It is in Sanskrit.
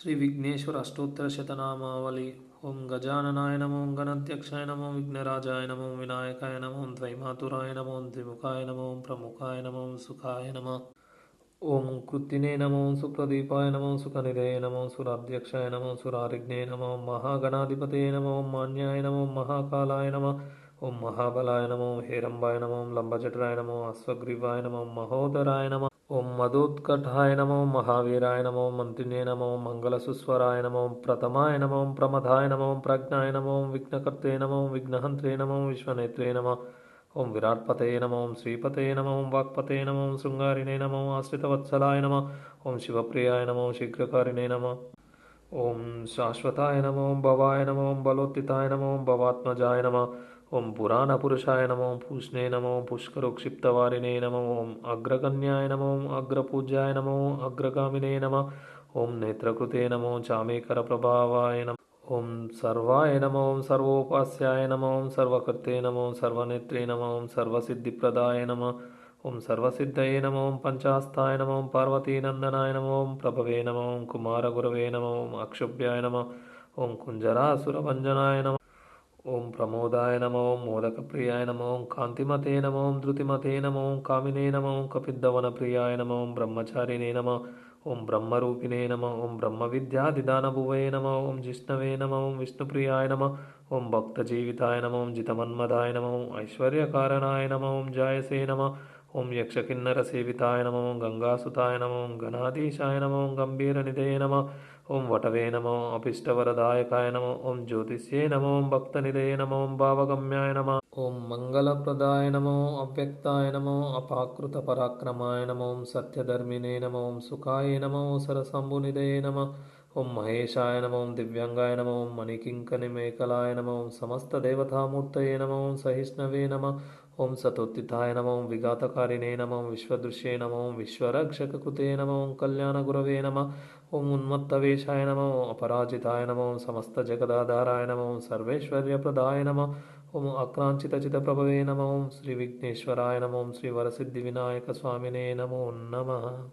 श्री विघ्नेश्वर अष्टोत्तर शतनामावली। ओं गजाननाय नमो, गणाध्यक्षाय नमो, विघ्नराजाय नमो, विनायकाय नमो, द्वैमातुराय नमो, द्विमुखाय नमो, प्रमुखाय नमो, सुखाय नमः। ओं कृत्तिने नमो, सुप्रदीपाय नमो, सुखनिधये नमो, सुराध्यक्षाय नमो, सुरारिघ्ने नमो, महागणाधिपतये नमो, मान्याय नमो, महाकालाय नमः। ओं महाबलाय नमो, हेरम्बाय नमो, लम्बजठराय नमो, अश्वग्रीवाय नमो, महोदराय नमः। ओं मदोत्कटाय नमो, महावीराय नमो, मन्त्रिणे नमो, मङ्गलसुस्वराय नमो, प्रथमाय नमो, प्रमदाय नमो, प्रज्ञाय नमो, विघ्नकर्त्रे नमो, विघ्नहन्त्रे नमो, विश्वनेत्रे नमः। ओं विराट्पतये नमो, श्रीपतये नमो, वाक्पतये नमो, शृङ्गारिणे नमो, आश्रितवत्सलाय नमः। ओं शिवप्रियाय नमो, शीघ्रकारिणे नमः। ओं शाश्वताय नमो, भवाय नमो, बलोत्थिताय नमो, भवात्मजाय नमः। ओं पुराणपुरुषाय नमो, पूष्णे नमो, पुष्करोक्षिप्तवारिणे नमो, ओं अग्रगण्याय नमो, अग्रपूज्याय नमो, अग्रगामिने नमः। ओं नेत्रकृते नमो, चामेकरप्रभावाय नमः। ओं सर्वाय नमो, सर्वोपास्याय नमो, सर्वकृते नमो, सर्वनेत्रे नमो, सर्वसिद्धिप्रदाय नमः। ओं सर्वसिद्धये नमो, पञ्चास्ताय नमो, पार्वतीनन्दनाय नमो, प्रभवे नमो, कुमारगुरवे नमो, अक्षुभ्याय नमः। ओं कुञ्जरासुरभञ्जनाय नमः। ओं प्रमोदाय नमो, मोदकप्रियाय नमो, कान्तिमते नमो, धृतिमते नमो, कामिने नमो, कपिद्धवनप्रियाय नमो, ब्रह्मचारिणे नमः। ओं ब्रह्मरूपिणे नमः। ओं ब्रह्मविद्यादिदानभुवये नमः। ओं जिष्णवे नमः, विष्णुप्रियाय नमः। ओं भक्तजीविताय नमः, जितमन्मदाय नमः, ऐश्वर्यकारणाय नमः, जायसे नमः। ओं यक्षकिन्नरसेविताय नमः, गङ्गासुताय नमः, गणाधीशाय नमः, गम्भीरनिधये नमः। ओं वटवे नमः, अभीष्टवरदायकाय नमः। ओं ज्योतिष्ये नमः, भक्तनिधये नमः, भावगम्याय नमः। ओं मङ्गलप्रदाय नमः, अव्यक्ताय नमः, अपाकृतपराक्रमाय नमः, सत्यधर्मिणे नमः, सुखाय नमः, सरशम्भुनिधये नमः। ओं महेशाय नमः, दिव्याङ्गाय नमः, मणिकिङ्कणिमेखलाय नमः, समस्तदेवतामूर्तये नमः, सहिष्णवे नमः। ओं सतोत्थिताय नमः, विघातकारिणे नमः, विश्वदृश्ये नमः, विश्वरक्षककृते नमः, कल्याणगुरवे नमः। ओं उन्मत्तवेषाय नमः, अपराजिताय नमः, समस्तजगदाधाराय नमः, सर्वैश्वर्यप्रदाय नमः। ओं आक्राञ्चितचितप्रभवे नमः, श्रीविघ्नेश्वराय नमः, श्रीवरसिद्धिविनायकस्वामिने नमो नमः।